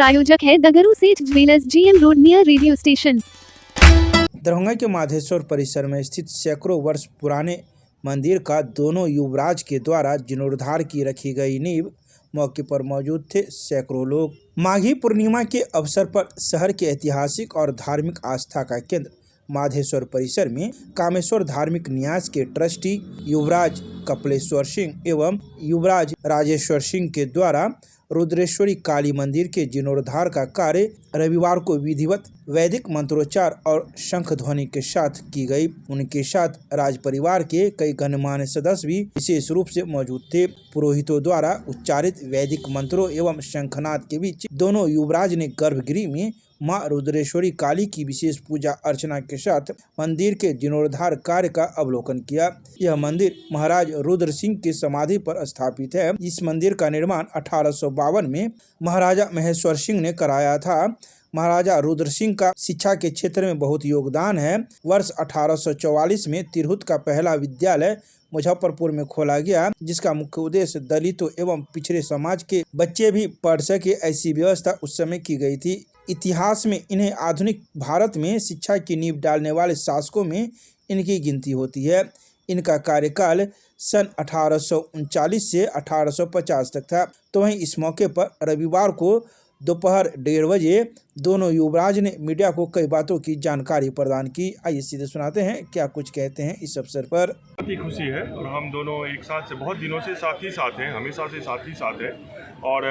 प्रायोजक है दगरू सेठ jewellers, GM road, near radio station. Darbhanga के माधेश्वर परिसर में स्थित सैकड़ों वर्ष पुराने मंदिर का दोनों युवराज के द्वारा जीर्णोद्धार की रखी गई नींव। मौके पर मौजूद थे सैकड़ों लोग। माघी पूर्णिमा के अवसर पर शहर के ऐतिहासिक और धार्मिक आस्था का केंद्र माधेश्वर परिसर में कामेश्वर धार्मिक न्यास के ट्रस्टी युवराज कपिलेश्वर सिंह एवं युवराज राजेश्वर सिंह के द्वारा रुद्रेश्वरी काली मंदिर के जीर्णोद्धार का कार्य रविवार को विधिवत वैदिक मंत्रोच्चार और शंख ध्वनि के साथ की गई। उनके साथ राज परिवार के कई गणमान्य सदस्य भी विशेष रूप से मौजूद थे। पुरोहितों द्वारा उच्चारित वैदिक मंत्रों एवं शंखनाद के बीच दोनों युवराज ने गर्भगृह में मां रुद्रेश्वरी काली की विशेष पूजा अर्चना के साथ मंदिर के जीर्णोद्धार कार्य का अवलोकन किया। यह मंदिर महाराज रुद्र सिंह की समाधि पर स्थापित है। इस मंदिर का निर्माण 1852 में महाराजा महेश्वर सिंह ने कराया था। महाराजा रुद्र सिंह का शिक्षा के क्षेत्र में बहुत योगदान है। वर्ष 1844 में तिरहुत का पहला विद्यालय मुजफ्फरपुर में खोला गया, जिसका मुख्य उद्देश्य दलितों एवं पिछड़े समाज के बच्चे भी पढ़ सके, ऐसी व्यवस्था उस समय की गई थी। इतिहास में इन्हें आधुनिक भारत में शिक्षा की नींव डालने वाले शासकों में इनकी गिनती होती है। इनका कार्यकाल सन 1839 से 1850 तक था। तो वहीं इस मौके पर रविवार को दोपहर 1:30 बजे दोनों युवराज ने मीडिया को कई बातों की जानकारी प्रदान की। आइए सीधे सुनाते हैं क्या कुछ कहते हैं इस अवसर पर। बहुत ही खुशी है और हम दोनों एक साथ से बहुत दिनों से साथ ही साथ हैं, हमेशा से साथ ही साथ है और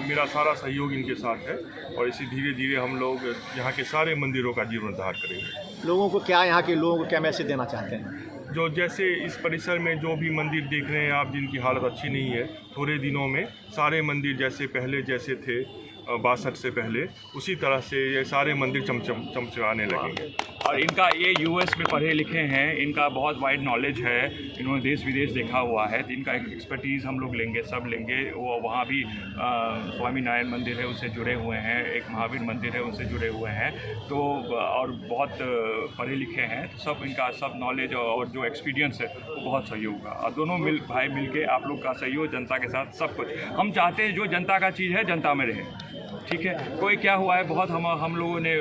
मेरा सारा सहयोग इनके साथ है और इसी धीरे धीरे हम लोग यहाँ के सारे मंदिरों का जीर्णोद्धार करेंगे। लोगों को क्या, यहाँ के लोगों को क्या मैसेज देना चाहते हैं? जो जैसे इस परिसर में जो भी मंदिर देख रहे हैं आप, जिनकी हालत अच्छी नहीं है, थोड़े दिनों में सारे मंदिर जैसे पहले जैसे थे 62 से पहले, उसी तरह से ये सारे मंदिर चमचमाने लगेंगे। और इनका ये यूएस में पढ़े लिखे हैं, इनका बहुत वाइड नॉलेज है, इन्होंने देश विदेश देखा हुआ है, तो इनका एक्सपर्टीज़ हम लोग लेंगे, सब लेंगे। वो वहाँ भी स्वामी नारायण मंदिर है उससे जुड़े हुए हैं, एक महावीर मंदिर है उससे जुड़े हुए हैं, तो और बहुत पढ़े लिखे हैं, तो सब इनका सब नॉलेज और जो एक्सपीरियंस है वो बहुत सही होगा। और दोनों भाई मिल के आप लोग का सहयोग जनता के साथ सब कुछ हम चाहते हैं, जो जनता का चीज़ है जनता में रहे। ठीक है, कोई क्या हुआ है, बहुत हम लोगों ने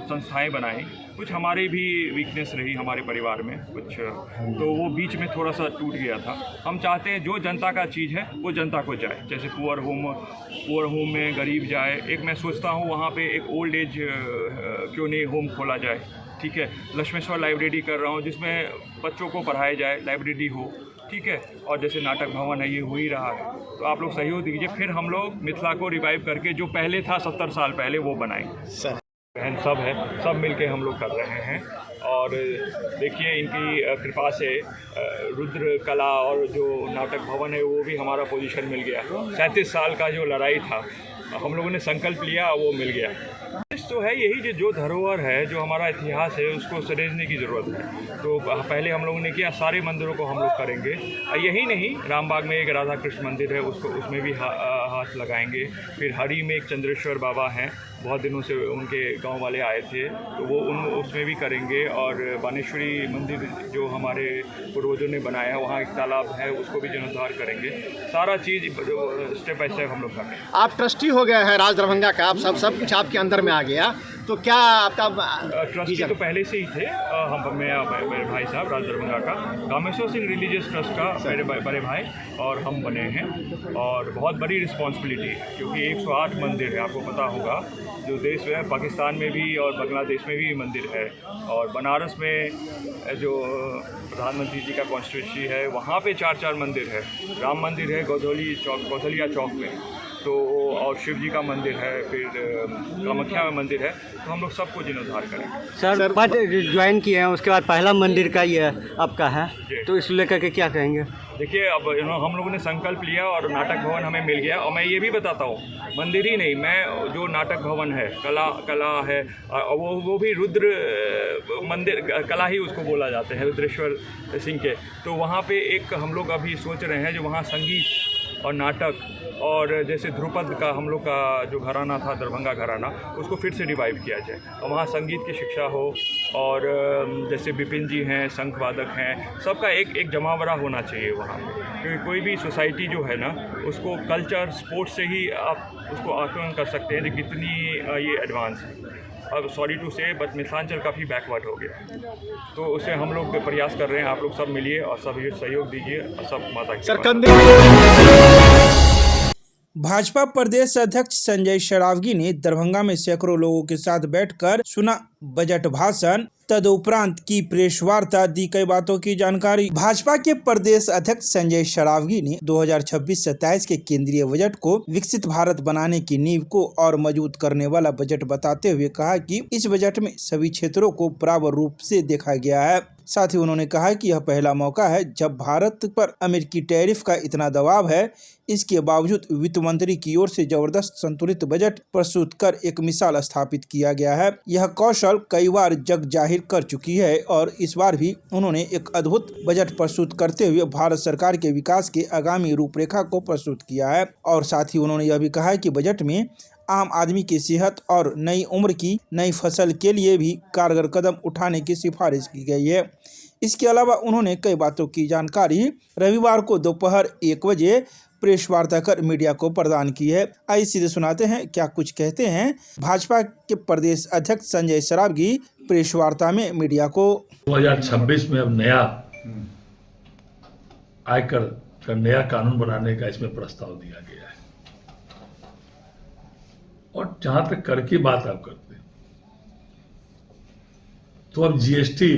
संस्थाएं बनाई, कुछ हमारी भी वीकनेस रही हमारे परिवार में कुछ, तो वो बीच में थोड़ा सा टूट गया था। हम चाहते हैं जो जनता का चीज़ है वो जनता को जाए, जैसे पुअर होम में गरीब जाए। एक मैं सोचता हूँ वहाँ पे एक ओल्ड एज क्यों नहीं होम खोला जाए। ठीक है, लक्ष्मेश्वर लाइब्रेरी कर रहा हूँ जिसमें बच्चों को पढ़ाया जाए, लाइब्रेरी हो। ठीक है, और जैसे नाटक भवन है ये हो ही रहा है, तो आप लोग सहयोग दीजिए, फिर हम लोग मिथिला को रिवाइव करके जो पहले था 70 साल पहले वो बनाएंगे। बहन सब है, सब मिलके हम लोग कर रहे हैं। और देखिए इनकी कृपा से रुद्र कला और जो नाटक भवन है वो भी हमारा पोजीशन मिल गया। 37 साल का जो लड़ाई था, हम लोगों ने संकल्प लिया, वो मिल गया। तो है यही जो धरोहर है, जो हमारा इतिहास है, उसको सरेजने की ज़रूरत है। तो पहले हम लोगों ने किया, सारे मंदिरों को हम लोग करेंगे। यही नहीं, रामबाग में एक राधा कृष्ण मंदिर है, उसमें भी हाथ लगाएंगे। फिर हरी में एक चंद्रेश्वर बाबा हैं, बहुत दिनों से उनके गांव वाले आए थे, तो वो उसमें भी करेंगे। और बानेश्वरी मंदिर जो हमारे पूर्वजों ने बनाया है, वहाँ एक तालाब है, उसको भी जीर्णोद्धार करेंगे। सारा चीज़ स्टेप बाय स्टेप हम लोग करेंगे। आप ट्रस्टी हो गए हैं राज दरभंगा का, आप सब कुछ आपके अंदर में आ गया, तो क्या आपका ट्रस्टी तो पहले से ही थे। मेरे भाई साहब राज दरभंगा का, कामेश्वर सिंह रिलीजियस ट्रस्ट का मेरे बड़े भाई और हम बने हैं। और बहुत बड़ी रिस्पॉन्सिबिलिटी है, क्योंकि 108 मंदिर है, आपको पता होगा, जो देश में पाकिस्तान में भी और बांग्लादेश में भी मंदिर है। और बनारस में जो प्रधानमंत्री जी का कॉन्स्टिट्यूंसी है, वहाँ पे 4 मंदिर है। राम मंदिर है गौथलिया चौक में, तो और शिव जी का मंदिर है, फिर कामाख्या में मंदिर है, तो हम लोग सबको जीर्णोद्धार करेंगे। सर पद ज्वाइन किए हैं, उसके बाद पहला मंदिर का ये आपका है, तो इस लेकर के क्या कहेंगे? देखिए, अब हम लोगों ने संकल्प लिया और नाटक भवन हमें मिल गया। और मैं ये भी बताता हूँ, मंदिर ही नहीं, मैं जो नाटक भवन है, कला है, वो भी रुद्र मंदिर कला ही उसको बोला जाता है, रुद्रेश्वर सिंह के। तो वहाँ पे एक हम लोग अभी सोच रहे हैं, जो वहाँ संगीत और नाटक और जैसे ध्रुपद का हम लोग का जो घराना था दरभंगा घराना, उसको फिर से रिवाइव किया जाए और वहाँ संगीत की शिक्षा हो। और जैसे विपिन जी हैं, शंख वादक हैं, सबका एक जमावड़ा होना चाहिए वहाँ पे, क्योंकि कोई भी सोसाइटी जो है ना, उसको कल्चर स्पोर्ट्स से ही आप उसको आकलन कर सकते हैं कि कितनी ये एडवांस है। अब सॉरी टू से बट मिथिलांचल काफ़ी बैकवर्ड हो गया, तो उसे हम लोग प्रयास कर रहे हैं। आप लोग सब मिलिए और सब ये सहयोग दीजिए और सब माता की भाजपा प्रदेश अध्यक्ष संजय सरावगी ने दरभंगा में सैकड़ों लोगों के साथ बैठकर सुना बजट भाषण, तदुपरांत की प्रेस वार्ता, दी कई बातों की जानकारी। भाजपा के प्रदेश अध्यक्ष संजय सरावगी ने 2026-27 के केंद्रीय बजट को विकसित भारत बनाने की नींव को और मजबूत करने वाला बजट बताते हुए कहा कि इस बजट में सभी क्षेत्रों को बराबर रूप से देखा गया है। साथ ही उन्होंने कहा कि यह पहला मौका है जब भारत पर अमेरिकी टैरिफ का इतना दबाव है। इसके बावजूद वित्त मंत्री की ओर से जबरदस्त संतुलित बजट प्रस्तुत कर एक मिसाल स्थापित किया गया है। यह कौशल कई बार जग जाहिर कर चुकी है और इस बार भी उन्होंने एक अद्भुत बजट प्रस्तुत करते हुए भारत सरकार के विकास के आगामी रूपरेखा को प्रस्तुत किया है। और साथ ही उन्होंने यह भी कहा कि बजट में आम आदमी की सेहत और नई उम्र की नई फसल के लिए भी कारगर कदम उठाने की सिफारिश की गई है। इसके अलावा उन्होंने कई बातों की जानकारी रविवार को दोपहर 1 बजे प्रेस वार्ता कर मीडिया को प्रदान की है। आइए सीधे सुनाते हैं क्या कुछ कहते हैं भाजपा के प्रदेश अध्यक्ष संजय सरावगी प्रेस वार्ता में मीडिया को। 2026 में अब नया आयकर का नया कानून बनाने का इसमें प्रस्ताव दिया गया है। और जहां तक कर की बात आप करते हैं, तो अब जीएसटी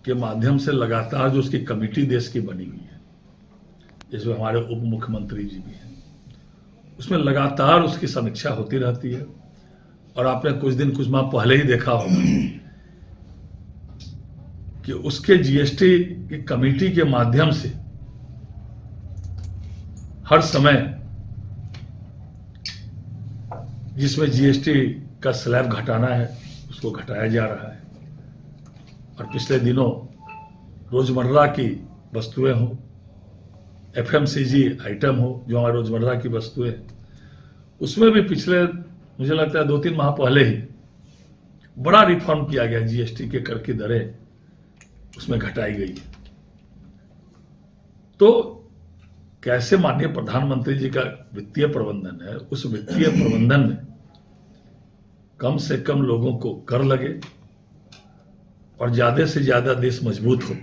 के माध्यम से लगातार जो उसकी कमेटी देश की बनी हुई है, जिसमें हमारे उप मुख्यमंत्री जी भी हैं, उसमें लगातार उसकी समीक्षा होती रहती है। और आपने कुछ माह पहले ही देखा होगा कि उसके जीएसटी की कमेटी के माध्यम से हर समय जिसमें जीएसटी का स्लैब घटाना है उसको घटाया जा रहा है। और पिछले दिनों रोजमर्रा की वस्तुएं हो, एफएमसीजी आइटम हो, जो हमारे रोजमर्रा की वस्तुएं, उसमें भी पिछले मुझे लगता है 2-3 माह पहले ही बड़ा रिफॉर्म किया गया। जीएसटी के कर की दरें उसमें घटाई गई। तो कैसे माननीय प्रधानमंत्री जी का वित्तीय प्रबंधन है, उस वित्तीय प्रबंधन में कम से कम लोगों को कर लगे और ज्यादा से ज्यादा देश मजबूत हो,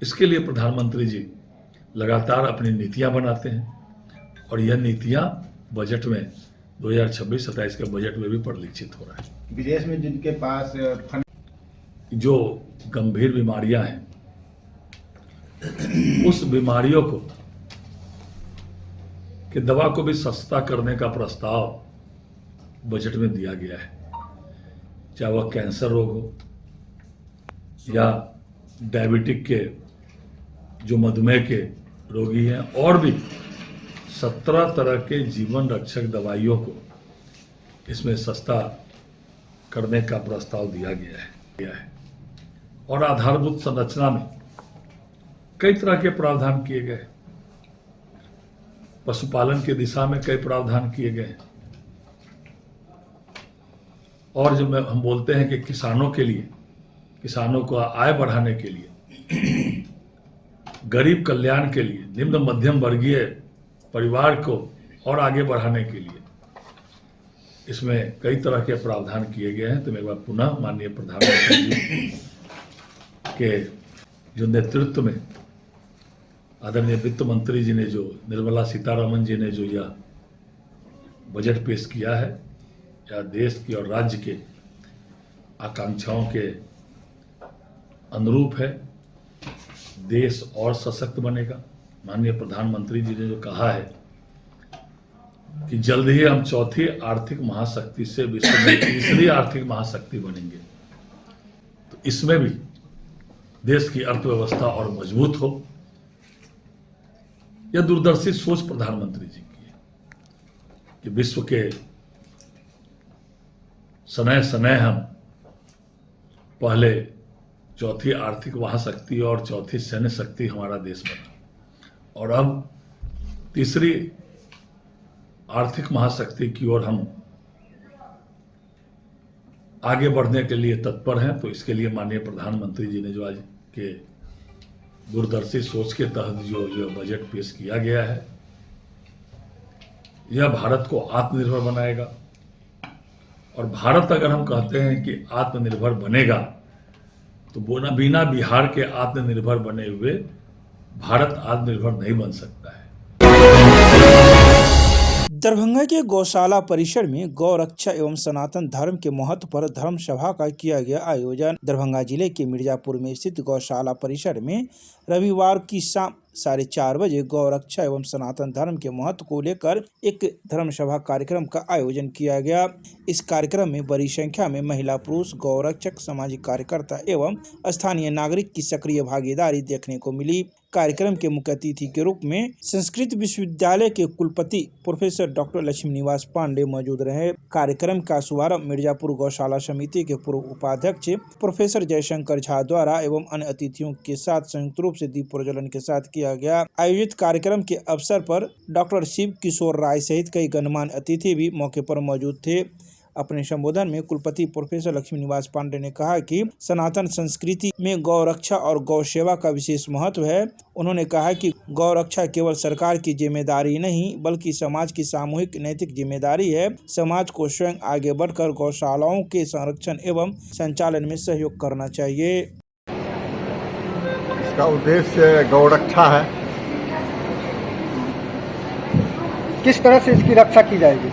इसके लिए प्रधानमंत्री जी लगातार अपनी नीतियां बनाते हैं। और यह नीतियां बजट में 2026-27 के बजट में भी परिलक्षित हो रहा है। विदेश में जिनके पास जो गंभीर बीमारियां हैं, उस बीमारियों को कि दवा को भी सस्ता करने का प्रस्ताव बजट में दिया गया है। चाहे वह कैंसर रोग हो या डायबिटिक के जो मधुमेह के रोगी हैं, और भी 17 तरह के जीवन रक्षक दवाइयों को इसमें सस्ता करने का प्रस्ताव दिया गया है। और आधारभूत संरचना में कई तरह के प्रावधान किए गए। पशुपालन की दिशा में कई प्रावधान किए गए। और जब हम बोलते हैं कि किसानों के लिए, किसानों को आय बढ़ाने के लिए, गरीब कल्याण के लिए, निम्न मध्यम वर्गीय परिवार को और आगे बढ़ाने के लिए इसमें कई तरह के प्रावधान किए गए हैं। तो मैं एक बार पुनः माननीय प्रधानमंत्री जी के जो नेतृत्व में आदरणीय वित्त मंत्री जी ने, जो निर्मला सीतारमन जी ने जो यह बजट पेश किया है, या देश की और राज्य के आकांक्षाओं के अनुरूप है। देश और सशक्त बनेगा। माननीय प्रधानमंत्री जी ने जो कहा है कि जल्द ही हम चौथी आर्थिक महाशक्ति से विश्व में तीसरी आर्थिक महाशक्ति बनेंगे, तो इसमें भी देश की अर्थव्यवस्था और मजबूत हो। यह दूरदर्शी सोच प्रधानमंत्री जी की है कि विश्व के सनय सनय हम पहले चौथी आर्थिक महाशक्ति और चौथी सैन्य शक्ति हमारा देश बना, और अब तीसरी आर्थिक महाशक्ति की ओर हम आगे बढ़ने के लिए तत्पर हैं। तो इसके लिए माननीय प्रधानमंत्री जी ने जो आज के दूरदर्शी सोच के तहत जो बजट पेश किया गया है, यह भारत को आत्मनिर्भर बनाएगा। और भारत अगर हम कहते हैं कि आत्मनिर्भर बनेगा, तो बिना बिहार के आत्मनिर्भर बने हुए भारत आत्मनिर्भर नहीं बन सकता है। दरभंगा के गौशाला परिसर में गौ रक्षा एवं सनातन धर्म के महत्व पर धर्म सभा का किया गया आयोजन। दरभंगा जिले के मिर्जापुर में स्थित गौशाला परिसर में रविवार की शाम 4:30 बजे गौ रक्षा एवं सनातन धर्म के महत्व को लेकर एक धर्म सभा कार्यक्रम का आयोजन किया गया। इस कार्यक्रम में बड़ी संख्या में महिला, पुरुष, गौरक्षक, सामाजिक कार्यकर्ता एवं स्थानीय नागरिक की सक्रिय भागीदारी देखने को मिली। कार्यक्रम के मुख्य अतिथि के रूप में संस्कृत विश्वविद्यालय के कुलपति प्रोफेसर डॉक्टर लक्ष्मी निवास पांडे मौजूद रहे। कार्यक्रम का शुभारंभ मिर्जापुर गौशाला समिति के पूर्व उपाध्यक्ष प्रोफेसर जयशंकर झा द्वारा एवं अन्य अतिथियों के साथ संयुक्त रूप से दीप प्रज्वलन के साथ किया गया। आयोजित कार्यक्रम के अवसर पर डॉक्टर शिव किशोर राय सहित कई गणमान्य अतिथि भी मौके पर मौजूद थे। अपने संबोधन में कुलपति प्रोफेसर लक्ष्मी निवास पांडे ने कहा कि सनातन संस्कृति में गौ रक्षा और गौ सेवा का विशेष महत्व है। उन्होंने कहा कि गौ रक्षा केवल सरकार की जिम्मेदारी नहीं बल्कि समाज की सामूहिक नैतिक जिम्मेदारी है। समाज को स्वयं आगे बढ़कर गौशालाओं के संरक्षण एवं संचालन में सहयोग करना चाहिए। इसका उद्देश्य गौ रक्षा है। किस तरह से इसकी रक्षा की जाएगी?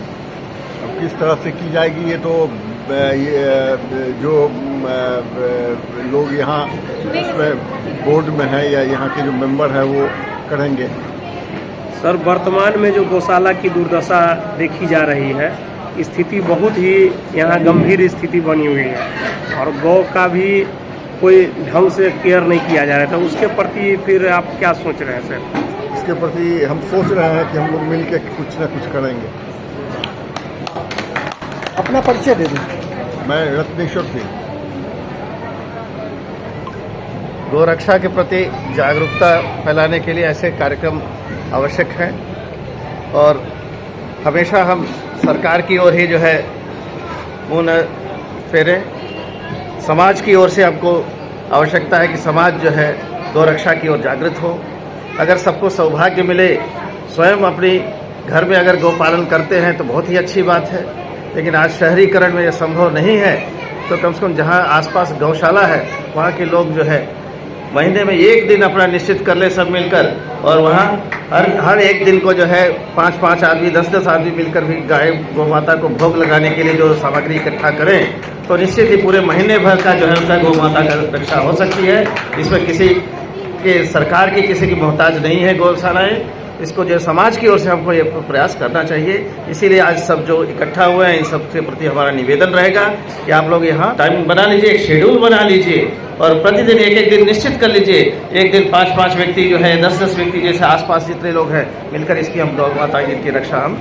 किस तरह से की जाएगी ये तो जो लोग यहाँ इसमें बोर्ड में है या यहाँ के जो मेंबर है वो करेंगे। सर, वर्तमान में जो गौशाला की दुर्दशा देखी जा रही है, स्थिति बहुत ही यहाँ गंभीर स्थिति बनी हुई है और गौ का भी कोई ढंग से केयर नहीं किया जा रहा था। उसके प्रति फिर आप क्या सोच रहे हैं सर? इसके प्रति हम सोच रहे हैं कि हम लोग मिल के कुछ न कुछ करेंगे। अपना परिचय दे दें। मैं रत्नेश्वर सिंह। गौ रक्षा के प्रति जागरूकता फैलाने के लिए ऐसे कार्यक्रम आवश्यक हैं और हमेशा हम सरकार की ओर ही जो है मुँह न फेरें। समाज की ओर से हमको आवश्यकता है कि समाज जो है गौ रक्षा की ओर जागृत हो। अगर सबको सौभाग्य मिले, स्वयं अपनी घर में अगर गौ पालन करते हैं तो बहुत ही अच्छी बात है, लेकिन आज शहरीकरण में यह संभव नहीं है। तो कम से कम जहाँ आसपास गौशाला है वहाँ के लोग जो है महीने में एक दिन अपना निश्चित कर ले सब मिलकर, और वहाँ हर एक दिन को जो है 5-5 आदमी 10-10 आदमी मिलकर भी गाय गौ माता को भोग लगाने के लिए जो सामग्री इकट्ठा करें तो निश्चित ही पूरे महीने भर का जो है उनका गौ माता का रक्षा हो सकती है। इसमें किसी के सरकार की किसी की मोहताज नहीं है गौशालाएँ। इसको जो समाज की ओर से हमको ये प्रयास करना चाहिए। इसीलिए आज सब जो इकट्ठा हुए हैं इन सब के प्रति हमारा निवेदन रहेगा कि आप लोग यहाँ टाइम बना लीजिए, एक शेड्यूल बना लीजिए और प्रतिदिन एक दिन निश्चित कर लीजिए। एक दिन 5-5 व्यक्ति जो है 10-10 व्यक्ति जैसे आसपास जितने लोग हैं मिलकर इसकी हम गौ माता की रक्षा हम